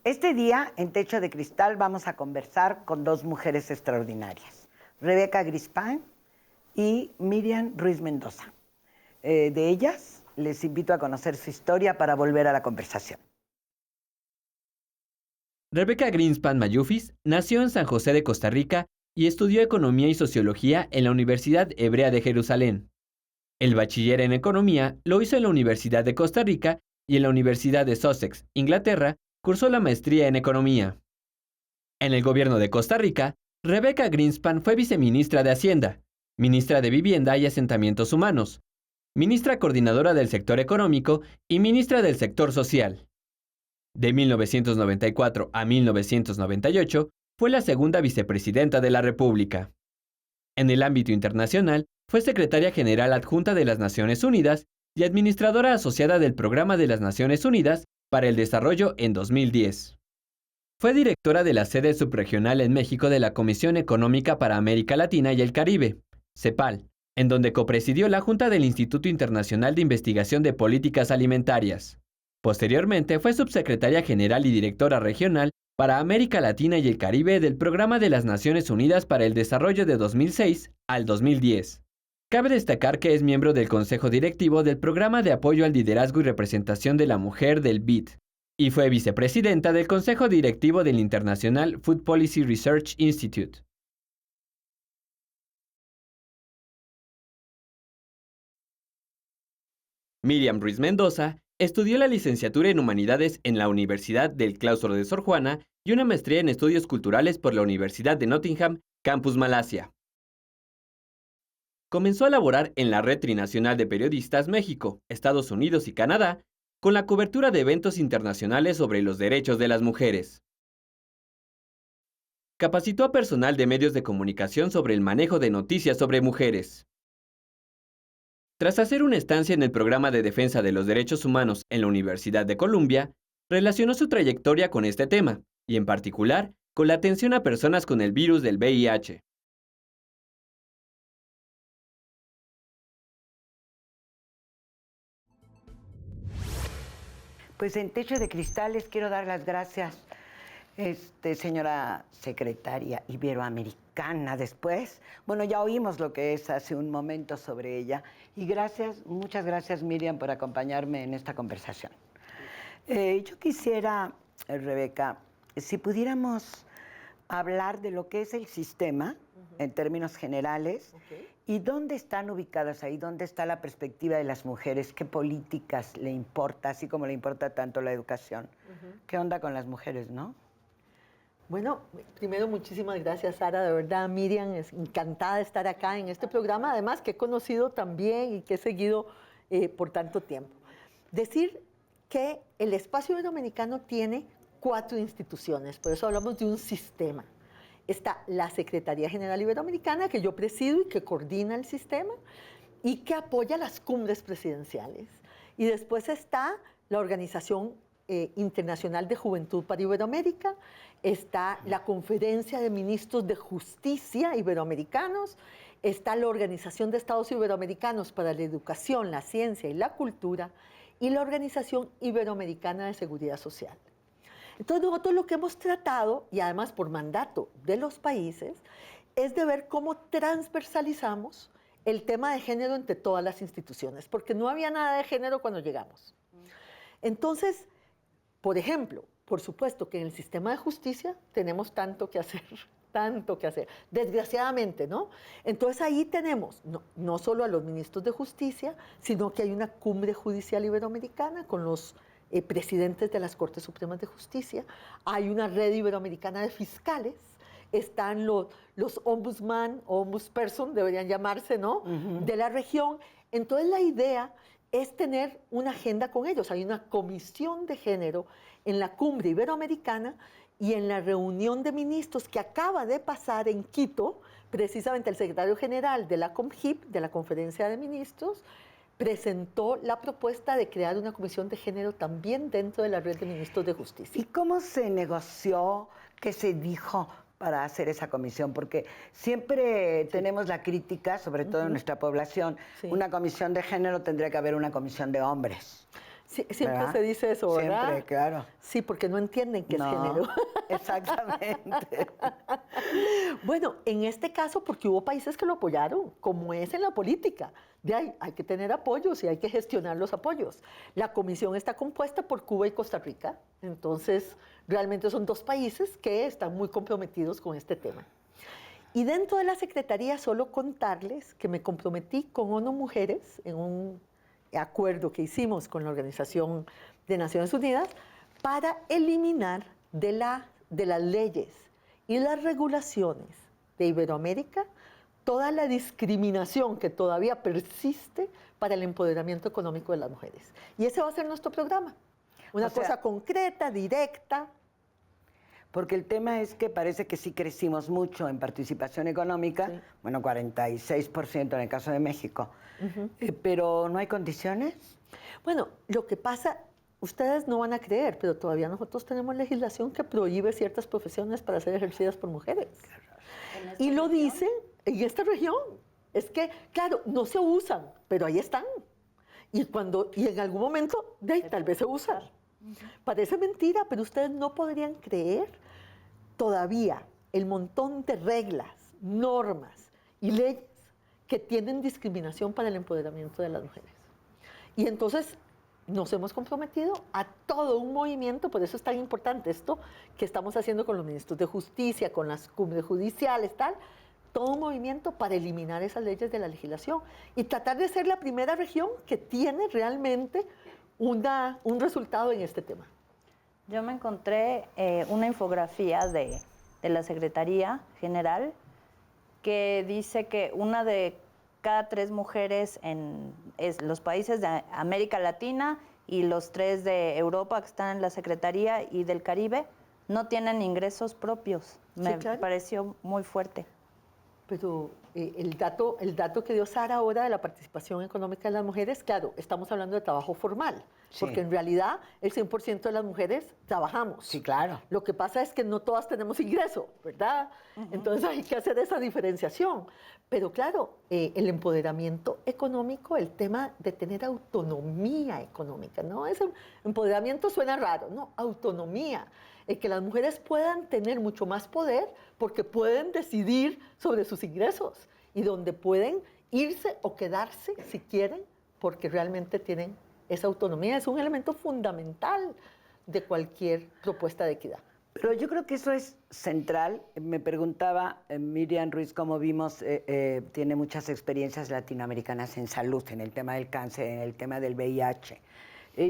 Este día, en Techo de Cristal, vamos a conversar con dos mujeres extraordinarias, Rebeca Grispan y Miriam Ruiz Mendoza. De ellas, les invito a conocer su historia para volver a la conversación. Rebecca Greenspan Mayufis nació en San José de Costa Rica y estudió Economía y Sociología en la Universidad Hebrea de Jerusalén. El bachiller en Economía lo hizo en la Universidad de Costa Rica y en la Universidad de Sussex, Inglaterra, cursó la maestría en Economía. En el gobierno de Costa Rica, Rebecca Greenspan fue viceministra de Hacienda, ministra de Vivienda y Asentamientos Humanos, ministra coordinadora del sector económico y ministra del sector social. De 1994 a 1998, fue la segunda vicepresidenta de la República. En el ámbito internacional, fue secretaria general adjunta de las Naciones Unidas y administradora asociada del Programa de las Naciones Unidas para el Desarrollo en 2010. Fue directora de la sede subregional en México de la Comisión Económica para América Latina y el Caribe, CEPAL, en donde copresidió la Junta del Instituto Internacional de Investigación de Políticas Alimentarias. Posteriormente fue subsecretaria general y directora regional para América Latina y el Caribe del Programa de las Naciones Unidas para el Desarrollo de 2006 al 2010. Cabe destacar que es miembro del Consejo Directivo del Programa de Apoyo al Liderazgo y Representación de la Mujer del BID y fue vicepresidenta del Consejo Directivo del International Food Policy Research Institute. Miriam Ruiz Mendoza estudió la licenciatura en Humanidades en la Universidad del Claustro de Sor Juana y una maestría en Estudios Culturales por la Universidad de Nottingham, Campus Malasia. Comenzó a laborar en la Red Trinacional de Periodistas México, Estados Unidos y Canadá, con la cobertura de eventos internacionales sobre los derechos de las mujeres. Capacitó a personal de medios de comunicación sobre el manejo de noticias sobre mujeres. Tras hacer una estancia en el Programa de Defensa de los Derechos Humanos en la Universidad de Columbia, relacionó su trayectoria con este tema, y en particular, con la atención a personas con el virus del VIH. Pues en Techo de Cristal les quiero dar las gracias, señora secretaria iberoamericana. Después, bueno, ya oímos lo que es hace un momento sobre ella. Y gracias, muchas gracias, Miriam, por acompañarme en esta conversación. Yo quisiera, Rebeca, si pudiéramos hablar de lo que es el sistema en términos generales y dónde están ubicadas ahí, dónde está la perspectiva de las mujeres, qué políticas le importa, así como le importa tanto la educación. ¿Qué onda con las mujeres, no? Bueno, primero muchísimas gracias, Sara, de verdad, Miriam, es encantada de estar acá en este programa, además que he conocido también y que he seguido por tanto tiempo. Decir que el espacio iberoamericano tiene 4 instituciones, por eso hablamos de un sistema. Está la Secretaría General Iberoamericana, que yo presido y que coordina el sistema y que apoya las cumbres presidenciales. Y después está la Organización Internacional de Juventud para Iberoamérica, está la Conferencia de Ministros de Justicia Iberoamericanos, está la Organización de Estados Iberoamericanos para la Educación, la Ciencia y la Cultura y la Organización Iberoamericana de Seguridad Social. Entonces nosotros lo que hemos tratado, y además por mandato de los países, es de ver cómo transversalizamos el tema de género entre todas las instituciones, porque no había nada de género cuando llegamos. Entonces, por ejemplo, por supuesto que en el sistema de justicia tenemos tanto que hacer, desgraciadamente, ¿no? Entonces ahí tenemos no solo a los ministros de justicia, sino que hay una cumbre judicial iberoamericana con los presidentes de las Cortes Supremas de Justicia, hay una red iberoamericana de fiscales, están los ombudsman o ombudsperson, deberían llamarse, ¿no? De la región. Entonces la idea es tener una agenda con ellos. Hay una comisión de género en la cumbre iberoamericana y en la reunión de ministros que acaba de pasar en Quito, precisamente el secretario general de la COMGIP, de la Conferencia de Ministros, presentó la propuesta de crear una comisión de género también dentro de la red de ministros de justicia. ¿Y cómo se negoció? ¿Qué se dijo para hacer esa comisión? Porque siempre tenemos la crítica, sobre todo en nuestra población, una comisión de género tendría que haber una comisión de hombres. Sí, siempre ¿verdad? se dice eso, ¿verdad? Siempre, claro. Sí, porque no entienden qué es género. Exactamente. Bueno, en este caso, porque hubo países que lo apoyaron, como es en la política. De ahí hay que tener apoyos y hay que gestionar los apoyos. La comisión está compuesta por Cuba y Costa Rica, entonces realmente son dos países que están muy comprometidos con este tema. Y dentro de la Secretaría, solo contarles que me comprometí con ONU Mujeres en un acuerdo que hicimos con la Organización de Naciones Unidas para eliminar de las leyes y las regulaciones de Iberoamérica toda la discriminación que todavía persiste para el empoderamiento económico de las mujeres. Y ese va a ser nuestro programa. Una cosa concreta, directa. Porque el tema es que parece que sí crecimos mucho en participación económica, sí. Bueno, 46% en el caso de México, pero ¿no hay condiciones? Bueno, lo que pasa, ustedes no van a creer, pero todavía nosotros tenemos legislación que prohíbe ciertas profesiones para ser ejercidas por mujeres. Y lo dicen en esta región. Es que, claro, no se usan, pero ahí están. Y en algún momento, tal vez se usan. Parece mentira, pero ustedes no podrían creer todavía el montón de reglas, normas y leyes que tienen discriminación para el empoderamiento de las mujeres. Y entonces nos hemos comprometido a todo un movimiento, por eso es tan importante esto que estamos haciendo con los ministros de justicia, con las cumbres judiciales, todo un movimiento para eliminar esas leyes de la legislación y tratar de ser la primera región que tiene realmente un resultado en este tema. Yo me encontré una infografía de la Secretaría General que dice que una de cada 3 mujeres en los países de América Latina y los 3 de Europa que están en la Secretaría y del Caribe no tienen ingresos propios. Me pareció muy fuerte. Pero el dato que dio Sara ahora de la participación económica de las mujeres, claro, estamos hablando de trabajo formal, porque en realidad el 100% de las mujeres trabajamos. Sí, claro. Lo que pasa es que no todas tenemos ingreso, ¿verdad? Entonces hay que hacer esa diferenciación. Pero claro, el empoderamiento económico, el tema de tener autonomía económica, ¿no? Ese empoderamiento suena raro, ¿no? Autonomía. El que las mujeres puedan tener mucho más poder porque pueden decidir sobre sus ingresos y donde pueden irse o quedarse si quieren porque realmente tienen esa autonomía. Es un elemento fundamental de cualquier propuesta de equidad. Pero yo creo que eso es central. Me preguntaba Miriam Ruiz, como vimos, tiene muchas experiencias latinoamericanas en salud, en el tema del cáncer, en el tema del VIH.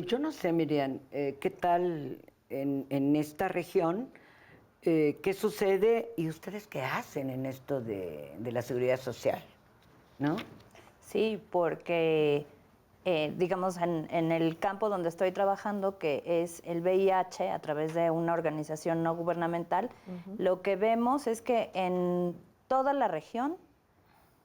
Yo no sé, Miriam, ¿qué tal en esta región? ¿Qué sucede y ustedes qué hacen en esto de la seguridad social? ¿No? Sí, porque digamos, en el campo donde estoy trabajando, que es el VIH, a través de una organización no gubernamental, lo que vemos es que en toda la región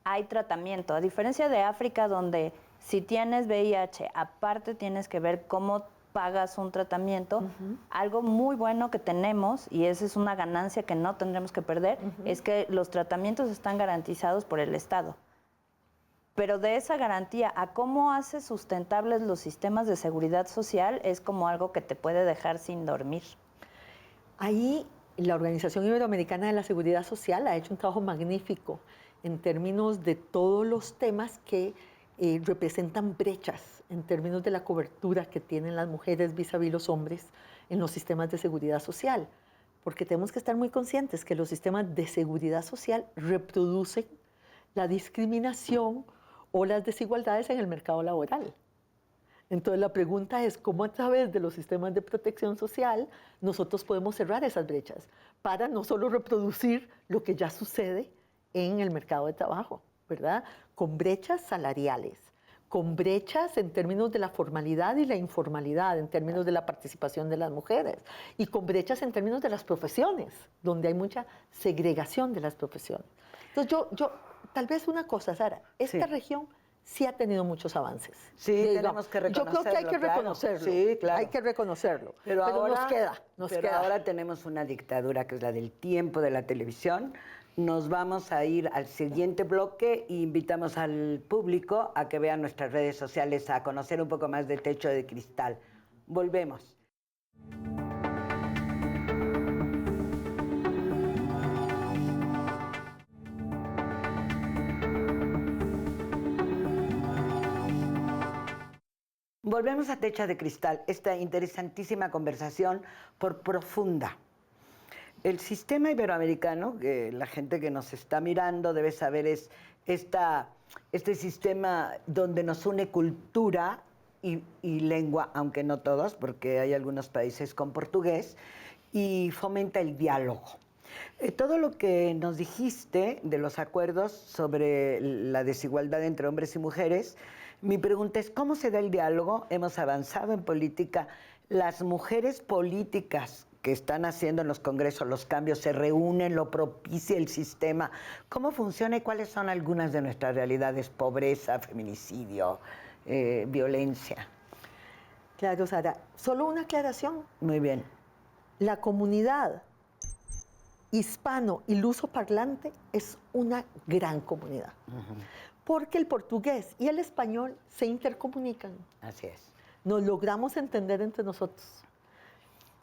hay tratamiento. A diferencia de África, donde si tienes VIH, aparte tienes que ver cómo pagas un tratamiento. Algo muy bueno que tenemos, y esa es una ganancia que no tendremos que perder, es que los tratamientos están garantizados por el Estado. Pero de esa garantía a cómo hace sustentables los sistemas de seguridad social es como algo que te puede dejar sin dormir. Ahí la Organización Iberoamericana de la Seguridad Social ha hecho un trabajo magnífico en términos de todos los temas que representan brechas en términos de la cobertura que tienen las mujeres vis-a-vis los hombres en los sistemas de seguridad social. Porque tenemos que estar muy conscientes que los sistemas de seguridad social reproducen la discriminación o las desigualdades en el mercado laboral. Entonces la pregunta es cómo a través de los sistemas de protección social nosotros podemos cerrar esas brechas para no solo reproducir lo que ya sucede en el mercado de trabajo, ¿verdad? Con brechas salariales, con brechas en términos de la formalidad y la informalidad, en términos de la participación de las mujeres, y con brechas en términos de las profesiones, donde hay mucha segregación de las profesiones. Entonces yo tal vez una cosa, Sara, esta región sí ha tenido muchos avances. Sí, tenemos que reconocerlo. Yo creo que hay que reconocerlo. Claro. Sí, claro. Hay que reconocerlo. Pero ahora, nos queda. Ahora tenemos una dictadura que es la del tiempo de la televisión, Nos vamos a ir al siguiente bloque e invitamos al público a que vea nuestras redes sociales, a conocer un poco más de Techo de Cristal. Volvemos. Volvemos a Techo de Cristal, esta interesantísima conversación por profunda. El sistema iberoamericano, que la gente que nos está mirando debe saber, es este sistema donde nos une cultura y lengua, aunque no todos, porque hay algunos países con portugués, y fomenta el diálogo. Todo lo que nos dijiste de los acuerdos sobre la desigualdad entre hombres y mujeres, mi pregunta es, ¿cómo se da el diálogo? Hemos avanzado en política. Las mujeres políticas que están haciendo en los congresos los cambios se reúnen, lo propicia el sistema. ¿Cómo funciona y cuáles son algunas de nuestras realidades? Pobreza, feminicidio, violencia. Claro, Sara. Solo una aclaración. Muy bien. La comunidad hispano y lusoparlante es una gran comunidad. Porque el portugués y el español se intercomunican. Así es. Nos logramos entender entre nosotros.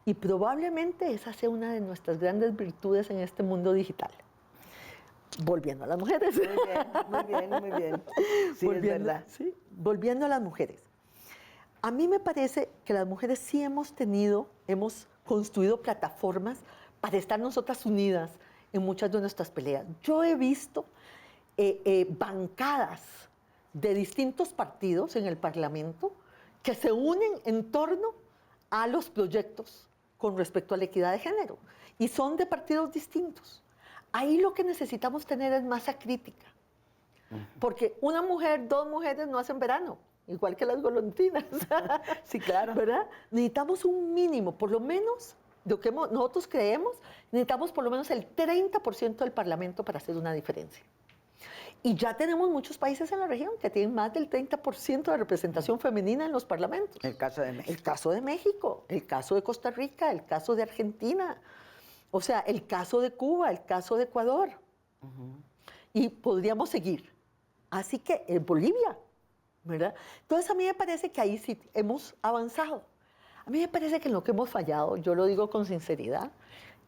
Y probablemente esa sea una de nuestras grandes virtudes en este mundo digital. Volviendo a las mujeres. Muy bien, muy bien, muy bien. Sí, es verdad. Sí, volviendo a las mujeres. A mí me parece que las mujeres sí hemos construido plataformas para estar nosotras unidas en muchas de nuestras peleas. Yo he visto bancadas de distintos partidos en el Parlamento que se unen en torno a los proyectos con respecto a la equidad de género y son de partidos distintos. Ahí lo que necesitamos tener es masa crítica, porque una mujer, dos mujeres no hacen verano, igual que las golondrinas. Sí, claro. ¿Verdad? Necesitamos un mínimo, por lo menos, de lo que nosotros creemos, necesitamos por lo menos el 30% del Parlamento para hacer una diferencia. Y ya tenemos muchos países en la región que tienen más del 30% de representación femenina en los parlamentos. El caso de México. El caso de México, el caso de Costa Rica, el caso de Argentina, o sea, el caso de Cuba, el caso de Ecuador. Y podríamos seguir. Así que Bolivia, ¿verdad? Entonces a mí me parece que ahí sí hemos avanzado. A mí me parece que en lo que hemos fallado, yo lo digo con sinceridad,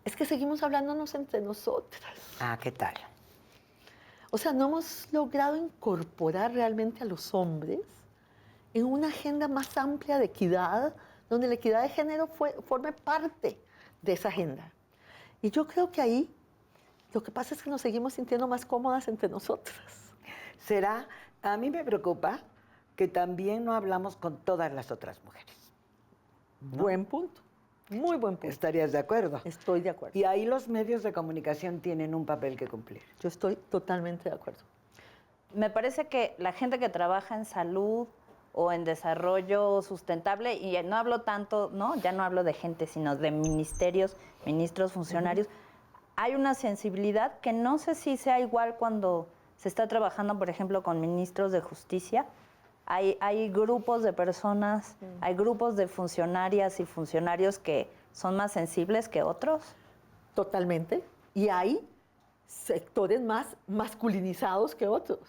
es que seguimos hablándonos entre nosotras. Ah, ¿qué tal? O sea, no hemos logrado incorporar realmente a los hombres en una agenda más amplia de equidad, donde la equidad de género forme parte de esa agenda. Y yo creo que ahí lo que pasa es que nos seguimos sintiendo más cómodas entre nosotras. Será, a mí me preocupa que también no hablamos con todas las otras mujeres. ¿No? Buen punto, muy buen punto. ¿Estarías de acuerdo? Estoy de acuerdo. Y ahí los medios de comunicación tienen un papel que cumplir. Yo estoy totalmente de acuerdo. Me parece que la gente que trabaja en salud o en desarrollo sustentable, y no hablo tanto, ¿no? Ya no hablo de gente, sino de ministerios, ministros, funcionarios, hay una sensibilidad que no sé si sea igual cuando se está trabajando, por ejemplo, con ministros de justicia. Hay grupos de personas, hay grupos de funcionarias y funcionarios que son más sensibles que otros. Totalmente. Y hay sectores más masculinizados que otros.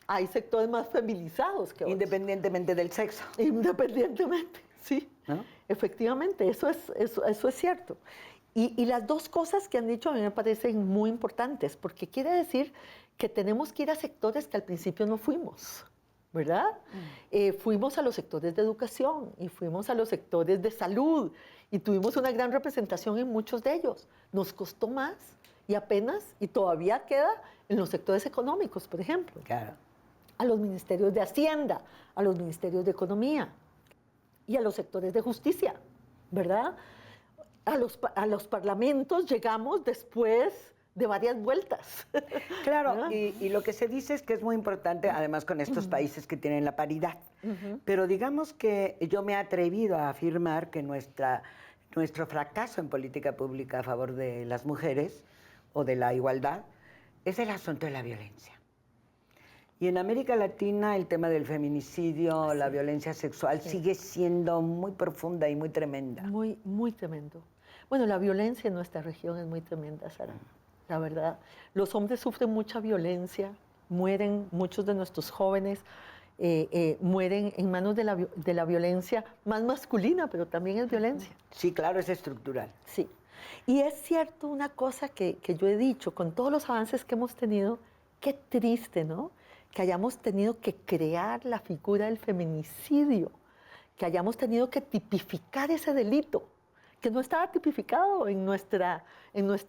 Hay sectores más feminizados que otros. Independientemente del sexo. Independientemente, sí. ¿No? Efectivamente, eso es cierto. Y las dos cosas que han dicho a mí me parecen muy importantes, porque quiere decir que tenemos que ir a sectores que al principio no fuimos, ¿verdad? Fuimos a los sectores de educación y fuimos a los sectores de salud y tuvimos una gran representación en muchos de ellos. Nos costó más y apenas, y todavía queda en los sectores económicos, por ejemplo. Claro. A los ministerios de Hacienda, a los ministerios de Economía y a los sectores de justicia, ¿verdad? A los parlamentos llegamos después de varias vueltas. Claro, y lo que se dice es que es muy importante, además con estos países que tienen la paridad. Pero digamos que yo me he atrevido a afirmar que nuestro fracaso en política pública a favor de las mujeres o de la igualdad es el asunto de la violencia. Y en América Latina el tema del feminicidio, la violencia sexual sigue siendo muy profunda y muy tremenda. Muy, muy tremendo. Bueno, la violencia en nuestra región es muy tremenda, Sara. la verdad. Los hombres sufren mucha violencia, mueren muchos de nuestros jóvenes, mueren en manos de la violencia más masculina, pero también es violencia. Sí, claro, es estructural. Sí. Y es cierto una cosa que yo he dicho, con todos los avances que hemos tenido, qué triste, ¿no? Que hayamos tenido que crear la figura del feminicidio, que hayamos tenido que tipificar ese delito, que no estaba tipificado en nuestra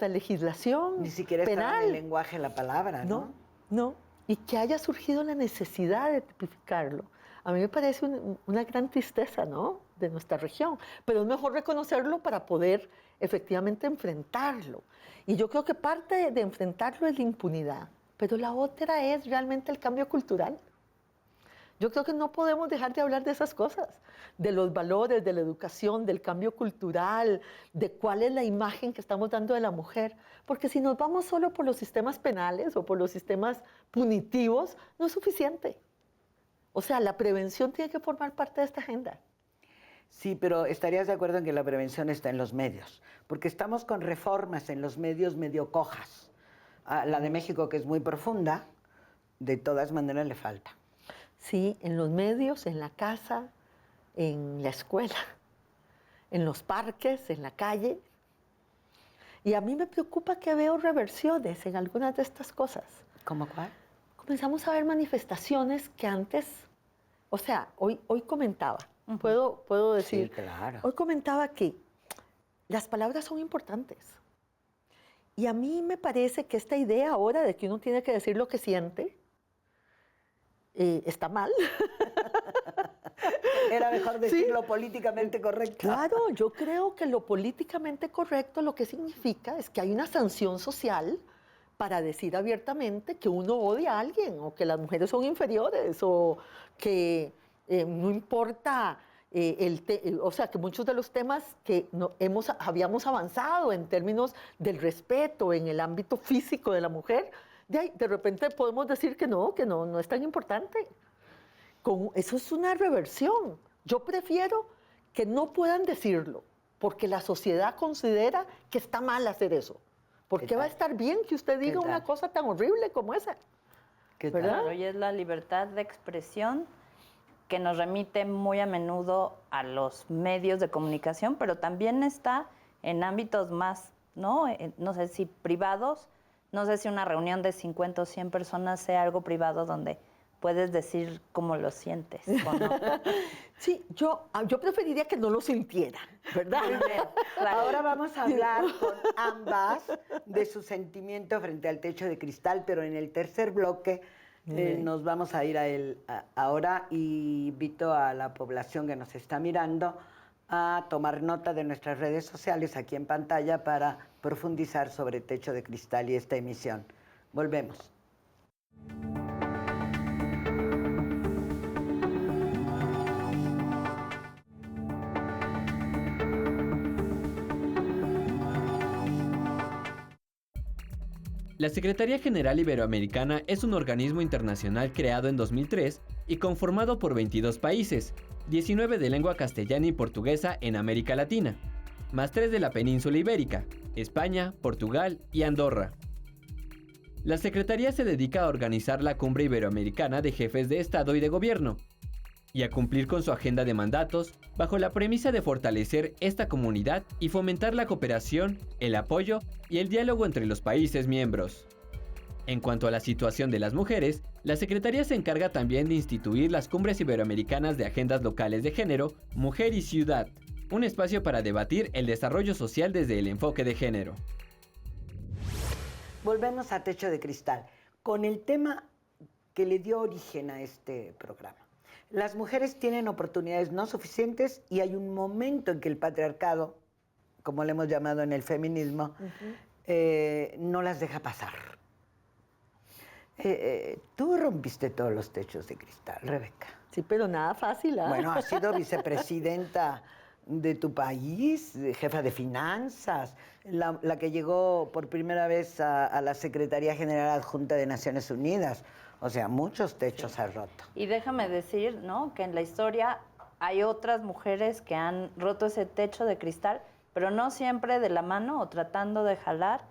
legislación Ni siquiera penal. estaba en el lenguaje la palabra, ¿no? No. Y que haya surgido la necesidad de tipificarlo. A mí me parece una gran tristeza, ¿no?, de nuestra región. Pero es mejor reconocerlo para poder efectivamente enfrentarlo. Y yo creo que parte de enfrentarlo es la impunidad. Pero la otra es realmente el cambio cultural. Yo creo que no podemos dejar de hablar de esas cosas, de los valores, de la educación, del cambio cultural, de cuál es la imagen que estamos dando de la mujer. Porque si nos vamos solo por los sistemas penales o por los sistemas punitivos, no es suficiente. O sea, la prevención tiene que formar parte de esta agenda. Sí, pero estarías de acuerdo en que la prevención está en los medios, porque estamos con reformas en los medios medio cojas. La de México, que es muy profunda, de todas maneras le falta. Sí, en los medios, en la casa, en la escuela, en los parques, en la calle. Y a mí me preocupa que veo reversiones en algunas de estas cosas. ¿Cómo cuál? Comenzamos a ver manifestaciones que antes, o sea, hoy comentaba, puedo decir, Sí, claro. hoy comentaba que las palabras son importantes. Y a mí me parece que esta idea ahora de que uno tiene que decir lo que siente, está mal. Era mejor decirlo políticamente correcto. Claro, yo creo que lo políticamente correcto lo que significa es que hay una sanción social para decir abiertamente que uno odia a alguien o que las mujeres son inferiores o que no importa, o sea, que muchos de los temas que habíamos avanzado en términos del respeto en el ámbito físico de la mujer, de repente podemos decir que no es tan importante. Eso es una reversión. Yo prefiero que no puedan decirlo, porque la sociedad considera que está mal hacer eso. ¿Por qué va a estar bien que usted diga una cosa tan horrible como esa? ¿Verdad? Claro, y es la libertad de expresión que nos remite muy a menudo a los medios de comunicación, pero también está en ámbitos más, ¿no? No sé si privados, no sé si una reunión de 50 o 100 personas sea algo privado donde puedes decir cómo lo sientes o no. Sí, yo preferiría que no lo sintiera, ¿verdad? Claro. Ahora vamos a hablar con ambas de su sentimiento frente al techo de cristal, pero en el tercer bloque nos vamos a ir a él ahora y invito a la población que nos está mirando a tomar nota de nuestras redes sociales aquí en pantalla para profundizar sobre Techo de Cristal y esta emisión. Volvemos. La Secretaría General Iberoamericana es un organismo internacional creado en 2003 y conformado por 22 países, 19 de lengua castellana y portuguesa en América Latina, más 3 de la península ibérica, España, Portugal y Andorra. La Secretaría se dedica a organizar la Cumbre Iberoamericana de Jefes de Estado y de Gobierno, y a cumplir con su agenda de mandatos bajo la premisa de fortalecer esta comunidad y fomentar la cooperación, el apoyo y el diálogo entre los países miembros. En cuanto a la situación de las mujeres, la Secretaría se encarga también de instituir las Cumbres Iberoamericanas de Agendas Locales de Género, Mujer y Ciudad, un espacio para debatir el desarrollo social desde el enfoque de género. Volvemos a Techo de Cristal, con el tema que le dio origen a este programa. Las mujeres tienen oportunidades no suficientes y hay un momento en que el patriarcado, como le hemos llamado en el feminismo, no las deja pasar. Tú rompiste todos los techos de cristal, Rebeca. Sí, pero nada fácil, ¿ah? Bueno, has sido vicepresidenta de tu país, jefa de finanzas, la que llegó por primera vez a la Secretaría General Adjunta de Naciones Unidas. O sea, muchos techos has roto. Y déjame decir, ¿no?, que en la historia hay otras mujeres que han roto ese techo de cristal, pero no siempre de la mano o tratando de jalar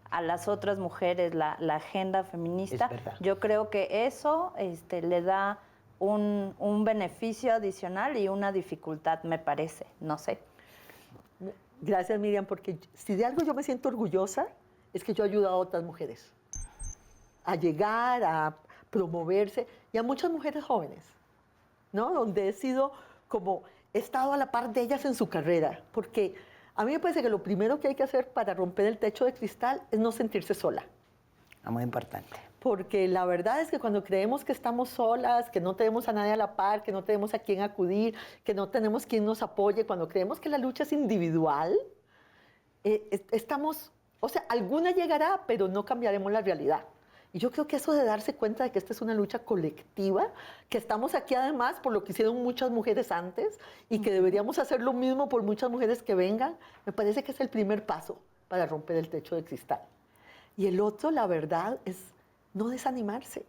a las otras mujeres la agenda feminista. Es verdad. Yo creo que eso le da un beneficio adicional y una dificultad, me parece, no sé. Gracias, Miriam, porque si de algo yo me siento orgullosa, es que yo he ayudado a otras mujeres a llegar, a promoverse, y a muchas mujeres jóvenes, ¿no? Donde he estado a la par de ellas en su carrera, porque a mí me parece que lo primero que hay que hacer para romper el techo de cristal es no sentirse sola. Muy importante. Porque la verdad es que cuando creemos que estamos solas, que no tenemos a nadie a la par, que no tenemos a quién acudir, que no tenemos quien nos apoye, cuando creemos que la lucha es individual, alguna llegará, pero no cambiaremos la realidad. Y yo creo que eso de darse cuenta de que esta es una lucha colectiva, que estamos aquí además por lo que hicieron muchas mujeres antes y que deberíamos hacer lo mismo por muchas mujeres que vengan, me parece que es el primer paso para romper el techo de cristal. Y el otro, la verdad, es no desanimarse.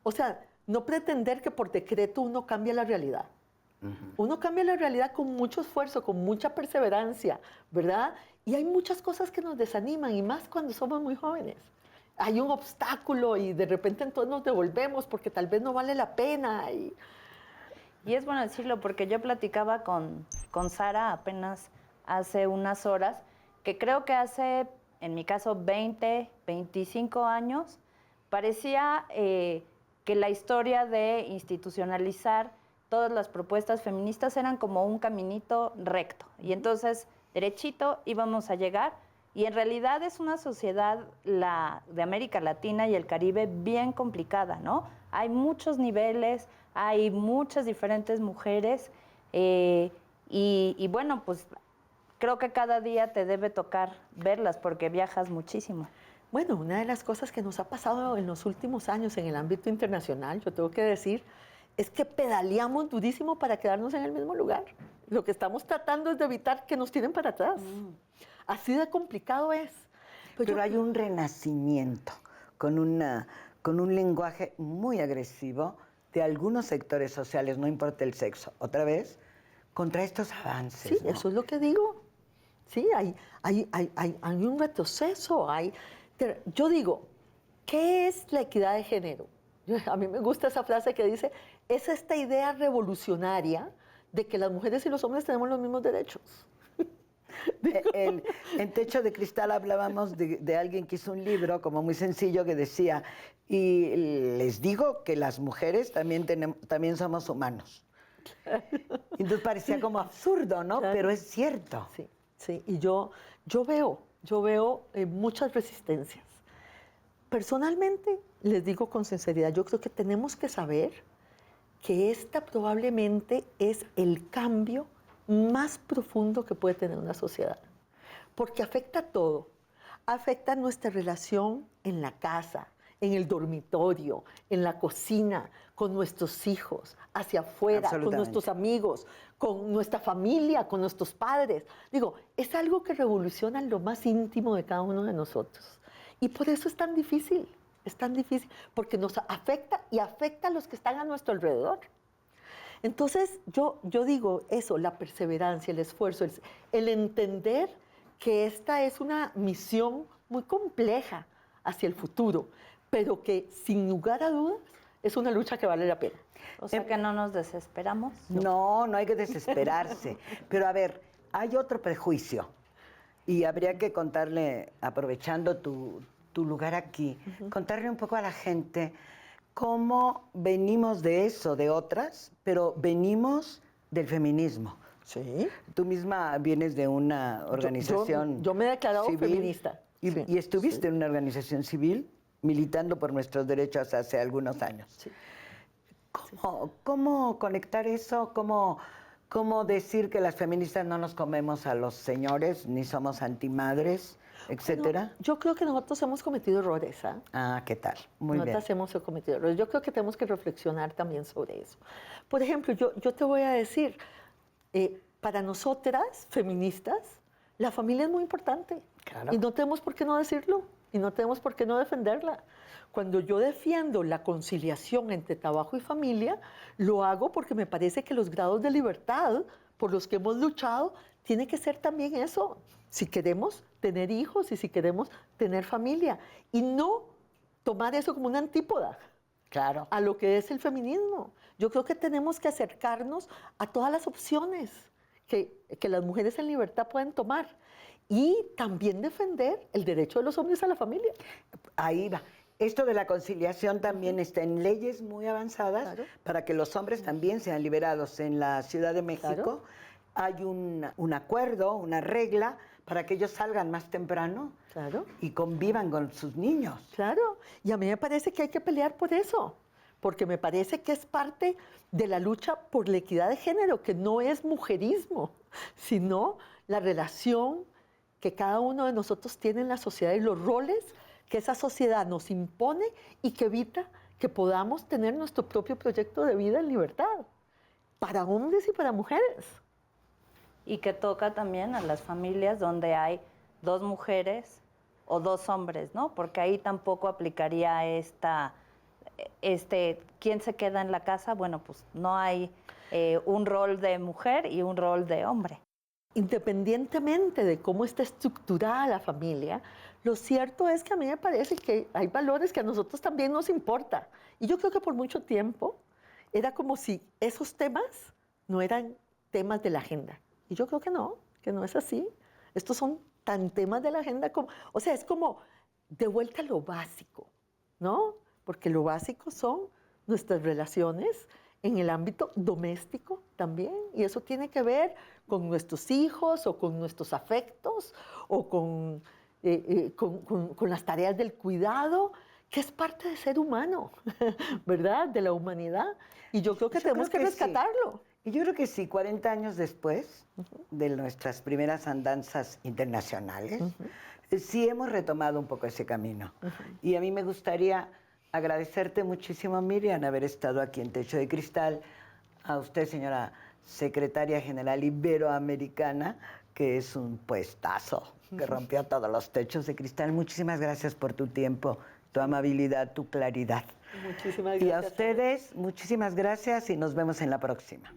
O sea, no pretender que por decreto uno cambie la realidad. Uno cambia la realidad con mucho esfuerzo, con mucha perseverancia, ¿verdad? Y hay muchas cosas que nos desaniman, y más cuando somos muy jóvenes. Hay un obstáculo y de repente entonces nos devolvemos porque tal vez no vale la pena. Y es bueno decirlo porque yo platicaba con Sara apenas hace unas horas, que creo que hace, en mi caso, 20, 25 años, parecía que la historia de institucionalizar todas las propuestas feministas eran como un caminito recto. Y entonces, derechito, íbamos a llegar. Y en realidad es una sociedad, la de América Latina y el Caribe, bien complicada, ¿no? Hay muchos niveles, hay muchas diferentes mujeres. Y bueno, pues creo que cada día te debe tocar verlas porque viajas muchísimo. bueno, una de las cosas que nos ha pasado en los últimos años en el ámbito internacional, yo tengo que decir, es que pedaleamos durísimo para quedarnos en el mismo lugar. Lo que estamos tratando es de evitar que nos tiren para atrás. Así de complicado es. Pero hay un renacimiento con un lenguaje muy agresivo de algunos sectores sociales, no importa el sexo, otra vez, contra estos avances. Sí, ¿no? eso es lo que digo. Sí, hay un retroceso. Yo digo, ¿qué es la equidad de género? A mí me gusta esa frase que dice, es esta idea revolucionaria de que las mujeres y los hombres tenemos los mismos derechos. En Techo de Cristal hablábamos de alguien que hizo un libro como muy sencillo que decía, y les digo que las mujeres también somos humanos. Entonces parecía como absurdo, ¿no? Claro. Pero es cierto. Sí, sí. Y yo veo muchas resistencias. Personalmente, les digo con sinceridad, yo creo que tenemos que saber que esta probablemente es el cambio más profundo que puede tener una sociedad, porque afecta a todo, afecta nuestra relación en la casa, en el dormitorio, en la cocina, con nuestros hijos, hacia afuera, con nuestros amigos, con nuestra familia, con nuestros padres. Digo, es algo que revoluciona en lo más íntimo de cada uno de nosotros. Y por eso es tan difícil, porque nos afecta y afecta a los que están a nuestro alrededor. Entonces, yo digo eso, la perseverancia, el esfuerzo, el entender que esta es una misión muy compleja hacia el futuro, pero que sin lugar a dudas es una lucha que vale la pena. O sea que no nos desesperamos. No hay que desesperarse. Pero a ver, hay otro prejuicio y habría que contarle, aprovechando tu lugar aquí, contarle un poco a la gente cómo venimos de eso, de otras, pero venimos del feminismo. Sí. Tú misma vienes de una organización yo me he declarado civil, feminista. Y estuviste en una organización civil militando por nuestros derechos hace algunos años. Sí. ¿Cómo conectar eso? ¿Cómo decir que las feministas no nos comemos a los señores, ni somos antimadres, etcétera? Bueno, yo creo que nosotros hemos cometido errores. ¿Qué tal? Muy bien. Nosotras hemos cometido errores. Yo creo que tenemos que reflexionar también sobre eso. Por ejemplo, yo te voy a decir, para nosotras, feministas, la familia es muy importante. Claro. Y no tenemos por qué no decirlo. Y no tenemos por qué no defenderla. Cuando yo defiendo la conciliación entre trabajo y familia, lo hago porque me parece que los grados de libertad por los que hemos luchado, tiene que ser también eso. Si queremos tener hijos y si queremos tener familia. Y no tomar eso como una antípoda. Claro. A lo que es el feminismo. Yo creo que tenemos que acercarnos a todas las opciones que las mujeres en libertad pueden tomar y también defender el derecho de los hombres a la familia. Ahí va. Esto de la conciliación también está en leyes muy avanzadas, Claro. para que los hombres también sean liberados. En la Ciudad de México Claro. hay un acuerdo, una regla, para que ellos salgan más temprano Claro. y convivan con sus niños. Claro, y a mí me parece que hay que pelear por eso, porque me parece que es parte de la lucha por la equidad de género, que no es mujerismo, sino la relación que cada uno de nosotros tiene en la sociedad y los roles que esa sociedad nos impone y que evita que podamos tener nuestro propio proyecto de vida en libertad, para hombres y para mujeres. Y que toca también a las familias donde hay 2 mujeres o 2 hombres, ¿no? Porque ahí tampoco aplicaría ¿quién se queda en la casa? Bueno, pues no hay un rol de mujer y un rol de hombre. Independientemente de cómo está estructurada la familia, lo cierto es que a mí me parece que hay valores que a nosotros también nos importa. Y yo creo que por mucho tiempo era como si esos temas no eran temas de la agenda. Y yo creo que no es así. Estos son tan temas de la agenda como, o sea, es como de vuelta a lo básico, ¿no? Porque lo básico son nuestras relaciones en el ámbito doméstico también. Y eso tiene que ver con nuestros hijos o con nuestros afectos o con las tareas del cuidado, que es parte del ser humano, ¿verdad? De la humanidad. Y yo creo que tenemos que rescatarlo. Sí. Y yo creo que sí, 40 años después de nuestras primeras andanzas internacionales, sí hemos retomado un poco ese camino. Y a mí me gustaría agradecerte muchísimo, Miriam, haber estado aquí en Techo de Cristal. A usted, señora secretaria general iberoamericana, que es un puestazo que rompió todos los techos de cristal. Muchísimas gracias por tu tiempo, tu amabilidad, tu claridad. Muchísimas gracias. Y a ustedes, muchísimas gracias y nos vemos en la próxima.